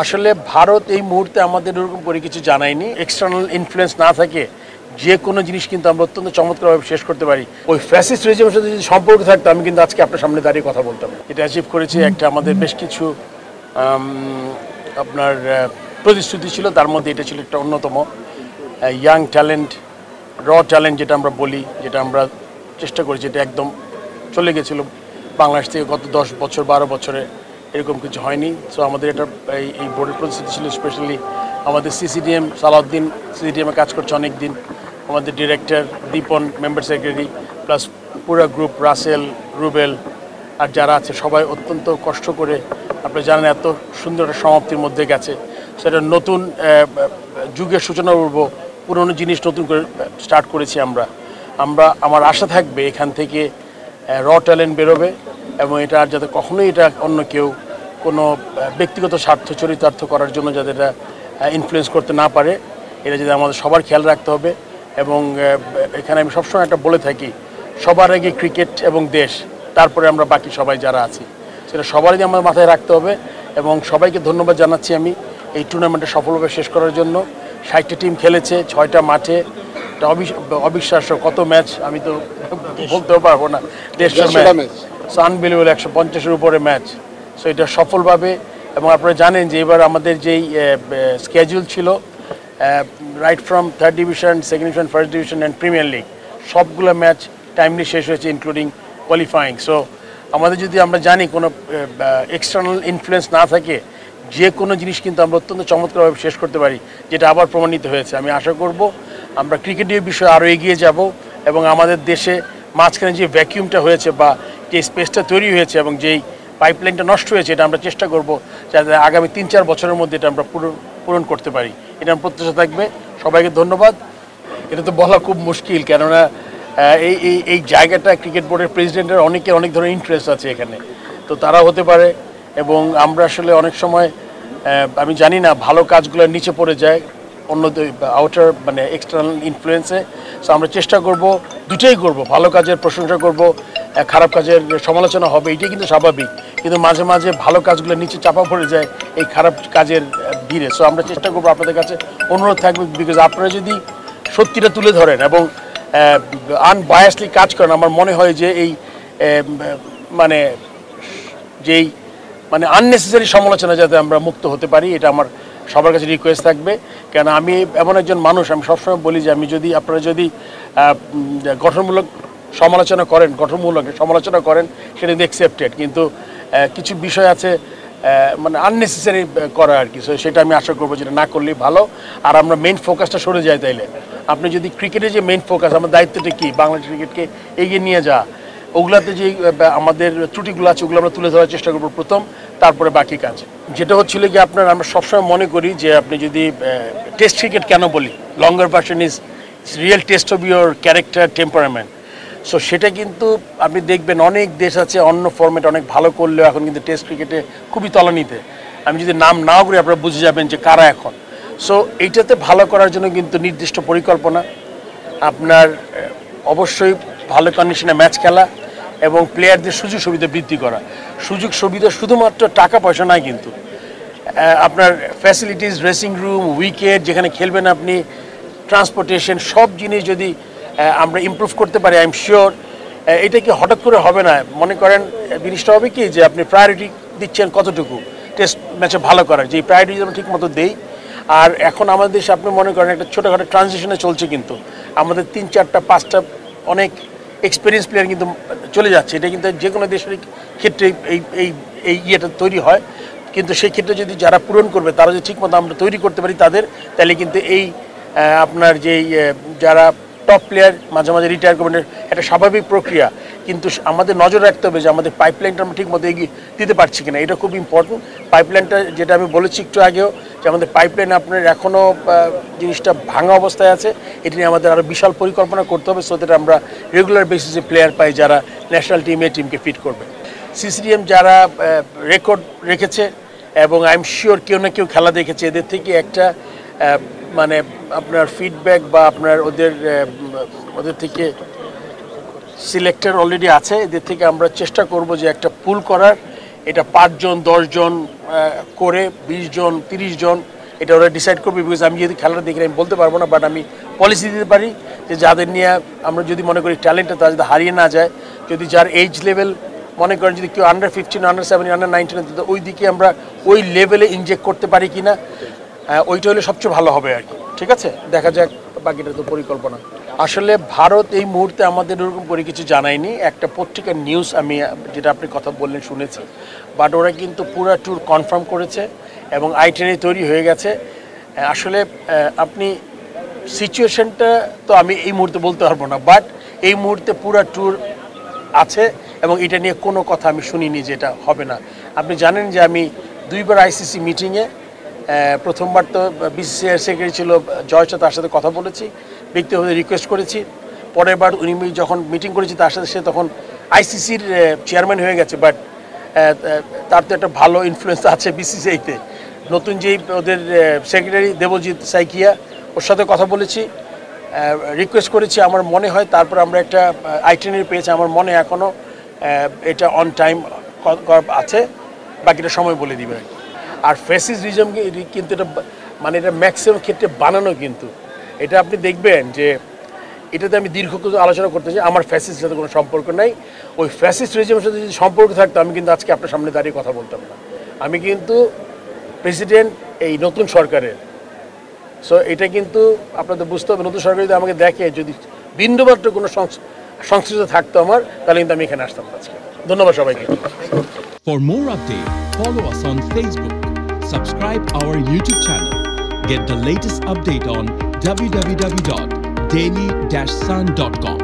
আসলে ভারত এই মুহূর্তে আমাদের ওরকম করে কিছু জানায়নি। এক্সটার্নাল ইনফ্লুয়েন্স না থাকে যে কোনো জিনিস কিন্তু আমরা অত্যন্ত চমৎকারভাবে শেষ করতে পারি। ওই ফ্যাসিস্ট রেজিমের সাথে যদি সম্পর্ক থাকতো আমি কিন্তু আজকে আপনার সামনে দাঁড়িয়ে কথা বলতাম। এটা অ্যাচিভ করেছে একটা আমাদের বেশ কিছু আপনার প্রতিশ্রুতি ছিল, তার মধ্যে এটা ছিল একটা অন্যতম। ইয়াং ট্যালেন্ট, ট্যালেন্ট যেটা আমরা বলি, যেটা আমরা চেষ্টা করেছি, এটা একদম চলে গেছিল বাংলাদেশ থেকে গত 10 বছর 12 বছরে এরকম কিছু হয়নি। সো আমাদের এটা এই বোর্ডের প্রতিশ্রুতি ছিল। স্পেশালি আমাদের সিসিডিএম সালাউদ্দিন সিসিডিএমে কাজ করছে অনেক দিন, আমাদের ডিরেক্টর দীপন মেম্বার সেক্রেটারি প্লাস পুরো গ্রুপ, রাসেল, রুবেল আর যারা আছে সবাই অত্যন্ত কষ্ট করে, আপনারা জানেন এত সুন্দর একটা সমাপ্তির মধ্যে গেছে। সেটা নতুন যুগের সূচনা করব, পুরনো জিনিস নতুন করে স্টার্ট করেছি আমরা। আমার আশা থাকবে এখান থেকে ট্যালেন্ট বেরোবে এবং এটা আর যাতে কখনোই এটা অন্য কেউ কোনো ব্যক্তিগত স্বার্থ চরিতার্থ করার জন্য যাতে এটা ইনফ্লুয়েন্স করতে না পারে, এটা যদি আমাদের সবার খেয়াল রাখতে হবে। এবং এখানে আমি সবসময় একটা বলে থাকি, সবার আগে ক্রিকেট এবং দেশ, তারপরে আমরা বাকি সবাই যারা আছি, সেটা সবারই আমার মাথায় রাখতে হবে। এবং সবাইকে ধন্যবাদ জানাচ্ছি আমি এই টুর্নামেন্টে সফলভাবে শেষ করার জন্য। 60টা টিম খেলেছে 6টা মাঠে, এটা অবিশ্বাস্য কত ম্যাচ, আমি তো বলতেও পারবো না, 150 ম্যাচ, সো আনবিলিভেবল, 150-এর উপরে ম্যাচ। সো এটা সফলভাবে, এবং আপনারা জানেন যে এবার আমাদের যেই স্কেডিউল ছিল right from 3rd division, 2nd division, 1st division and premier league, সবগুলো ম্যাচ টাইমলি শেষ হয়েছে ইনক্লুডিং কোয়ালিফাইং। সো আমাদের যদি আমরা জানি কোনো এক্সটার্নাল ইনফ্লুয়েন্স না থাকে যে কোনো জিনিস কিন্তু আমরা অত্যন্ত চমৎকারভাবে শেষ করতে পারি, যেটা আবার প্রমাণিত হয়েছে। আমি আশা করব আমরা ক্রিকেটের বিষয়ে আরও এগিয়ে যাব এবং আমাদের দেশে মাঝখানে যে ভ্যাকিউমটা হয়েছে বা যে স্পেসটা তৈরি হয়েছে এবং যেই পাইপলাইনটা নষ্ট হয়েছে, এটা আমরা চেষ্টা করব যাতে আগামী 3-4 বছরের মধ্যে এটা আমরা পূরণ করতে পারি। এটা আমার প্রত্যাশা থাকবে। সবাইকে ধন্যবাদ। এটা তো বলা খুব মুশকিল, কেননা এই জায়গাটা ক্রিকেট বোর্ডের প্রেসিডেন্টের অনেক ধরনের ইন্টারেস্ট আছে এখানে, তো তারা হতে পারে। এবং আমরা আসলে অনেক সময় আমি জানি না, ভালো কাজগুলো নিচে পড়ে যায় অন্য আউটার মানে এক্সটার্নাল ইনফ্লুয়েন্সে। সো আমরা চেষ্টা করব, দুটোই করব, ভালো কাজের প্রশংসা করব, খারাপ কাজের সমালোচনা হবে, এটাই কিন্তু স্বাভাবিক। কিন্তু মাঝে মাঝে ভালো কাজগুলো নিচে চাপা পড়ে যায় এই খারাপ কাজের ভিড়ে। সো আমরা চেষ্টা করবো, আপনাদের কাছে অনুরোধ থাকবে, বিকজ আপনারা যদি সত্যিটা তুলে ধরেন এবং আনবায়াসলি কাজ করেন, আমার মনে হয় যে এই মানে যেই মানে আননেসেসারি সমালোচনা যাতে আমরা মুক্ত হতে পারি, এটা আমার সবার কাছে রিকোয়েস্ট থাকবে। কেন আমি এমন একজন মানুষ, আমি সবসময় বলি যে আপনারা যদি গঠনমূলক সমালোচনা করেন সেটা কিন্তু অ্যাকসেপ্টেড, কিন্তু কিছু বিষয় আছে মানে আননেসেসারি করা আর কি। সো সেটা আমি আশা করবো যেটা না করলেই ভালো, আর আমরা মেইন ফোকাসটা সরে যাই। তাইলে আপনি যদি ক্রিকেটের যে মেইন ফোকাস, আমার দায়িত্বটা কী, বাংলাদেশ ক্রিকেটকে এগিয়ে নিয়ে যাওয়া, ওগুলাতে যে আমাদের ত্রুটিগুলো আছে ওগুলো আমরা তুলে ধরার চেষ্টা করবো প্রথম, তারপরে বাকি কাজ। যেটা হচ্ছিল কি আপনার, আমরা সবসময় মনে করি যে আপনি যদি টেস্ট ক্রিকেট কেন বলি, লঙ্গার version is real test of your character, temperament. So সেটা কিন্তু আপনি দেখবেন অনেক দেশ আছে অন্য ফর্মেট অনেক ভালো করলেও এখন কিন্তু টেস্ট ক্রিকেটে খুবই তলানিতে। আমি যদি নাম নাও করি আপনারা বুঝে যাবেন যে কারা এখন। সো এইটাতে ভালো করার জন্য কিন্তু নির্দিষ্ট পরিকল্পনা, আপনার অবশ্যই ভালো কন্ডিশনে ম্যাচ খেলা এবং প্লেয়ারদের সুযোগ সুবিধা বৃদ্ধি করা। সুযোগ সুবিধা শুধুমাত্র টাকা পয়সা নয়, কিন্তু আপনার ফ্যাসিলিটিস, ড্রেসিং রুম, উইকেট যেখানে খেলবেন আপনি, ট্রান্সপোর্টেশন, সব জিনিস যদি আমরা ইমপ্রুভ করতে পারি, আই এম শিওর এটা কি হঠাৎ করে হবে না। মনে করেন জিনিসটা হবে কি যে আপনি প্রায়োরিটি দিচ্ছেন কতটুকু টেস্ট ম্যাচে ভালো করার, যে প্রায়োরিটি যেন ঠিক মতো দেই। আর এখন আমাদের দেশে আপনি মনে করেন একটা ছোটোখাটো ট্রানজিশনে চলছে, কিন্তু আমাদের 3-4টা 5টা অনেক এক্সপিরিয়েন্স প্লেয়ার কিন্তু চলে যাচ্ছে। এটা কিন্তু যে কোনো দেশের ক্ষেত্রে এই ইয়েটা তৈরি হয়, কিন্তু সেই ক্ষেত্রে যদি যারা পূরণ করবে তারা যদি ঠিকমতো আমরা তৈরি করতে পারি তাদের, তাহলে কিন্তু এই আপনার যেই যারা টপ প্লেয়ার মাঝে মাঝে রিটায়ার করবেন, একটা স্বাভাবিক প্রক্রিয়া। কিন্তু আমাদের নজর রাখতে হবে যে আমাদের পাইপলাইনটা আমরা ঠিকমতো এগিয়ে দিতে পারছি কিনা, এটা খুব ইম্পর্টেন্ট। পাইপলাইনটা যেটা আমি বলেছি একটু আগেও, যে আমাদের পাইপলাইন আপনার এখনও জিনিসটা ভাঙা অবস্থায় আছে, এটি নিয়ে আমাদের আরও বিশাল পরিকল্পনা করতে হবে, সো দ্যাট আমরা রেগুলার বেসিসে প্লেয়ার পাই যারা ন্যাশনাল টিমকে ফিট করবে। সিসিডিএম যারা রেকর্ড রেখেছে এবং আই এম শিওর কেউ না কেউ খেলা দেখেছে, এদের থেকে একটা মানে আপনার ফিডব্যাক বা আপনার ওদের থেকে সিলেক্টর অলরেডি আছে, এদের থেকে আমরা চেষ্টা করব যে একটা পুল করার এটা 5 জন 10 জন করে 20 জন 30 জন এটা ওরা ডিসাইড করবে। বিকজ আমি যদি খেলাটা দেখি আমি বলতে পারবো না, বাট আমি পলিসি দিতে পারি যে যাদের নিয়ে আমরা যদি মনে করি ট্যালেন্টটা তারা যদি হারিয়ে না যায়, যদি যার এজ লেভেল মনে করেন যদি কেউ আন্ডার 15 আন্ডার 17 আন্ডার 19 ওই দিকে আমরা ওই লেভেলে ইনজেক্ট করতে পারি কি না, ওইটা হলে সবচেয়ে ভালো হবে আর কি। ঠিক আছে, দেখা যাক, বাকিটা তো পরিকল্পনা। আসলে ভারত এই মুহূর্তে আমাদের ওরকম করে কিছু জানায়নি। একটা পত্রিকার নিউজ আমি যেটা আপনি কথা বললেন শুনেছি, বাট ওরা কিন্তু পুরো ট্যুর কনফার্ম করেছে এবং আইটেনারি তৈরি হয়ে গেছে। আসলে আপনি সিচুয়েশনটা তো আমি এই মুহূর্তে বলতে পারবো না, বাট এই মুহূর্তে পুরো ট্যুর আছে এবং এটা নিয়ে কোনো কথা আমি শুনিনি যে এটা হবে না। আপনি জানেন যে আমি 2বার আইসিসি মিটিংয়ে, প্রথমবার তো বিসিসিআই সেক্রেটারি ছিল জয়, তার সাথে কথা বলেছি, ব্যক্তিগত রিকোয়েস্ট করেছি। পরের বার উনি যখন মিটিং করেছি তার সাথে, সে তখন আইসিসির চেয়ারম্যান হয়ে গেছে, বাট তার তো একটা ভালো ইনফ্লুয়েন্স আছে বিসিসিআইতে। নতুন যেই ওদের সেক্রেটারি দেবজিৎ সাইকিয়া, ওর সাথে কথা বলেছি, রিকোয়েস্ট করেছি। আমার মনে হয় তারপর আমরা একটা আইটেনারি পেয়েছি। আমার মনে এখনও এটা অন টাইম আছে, বাকিটা সময় বলে দিবে। আর ফ্যাসিজম কিন্তু এটা মানে এটা ম্যাক্সিমাম ক্ষেত্রে বানানো, কিন্তু এটা আপনি দেখবেন যে এটাতে আমি দীর্ঘ কিছু আলোচনা করতে চাই। আমার ফ্যাসিস্টের সাথে কোনো সম্পর্ক নাই। ওই ফ্যাসিস্ট রিজিমের সাথে যদি সম্পর্ক থাকতো আমি কিন্তু আজকে আপনার সামনে দাঁড়িয়ে কথা বলতাম না। আমি কিন্তু প্রেসিডেন্ট এই নতুন সরকারের। সো এটা কিন্তু আপনাদের বুঝতে হবে, নতুন সরকার যদি আমাকে দেখে যদি বিন্দুমাত্র কোনো সংশ্লিষ্ট থাকতো আমার, তাহলে কিন্তু আমি এখানে আসতাম আজকে। ধন্যবাদ সবাইকে। For more updates, follow us on Facebook, subscribe our YouTube channel, get the latest update on www.daily-sun.com.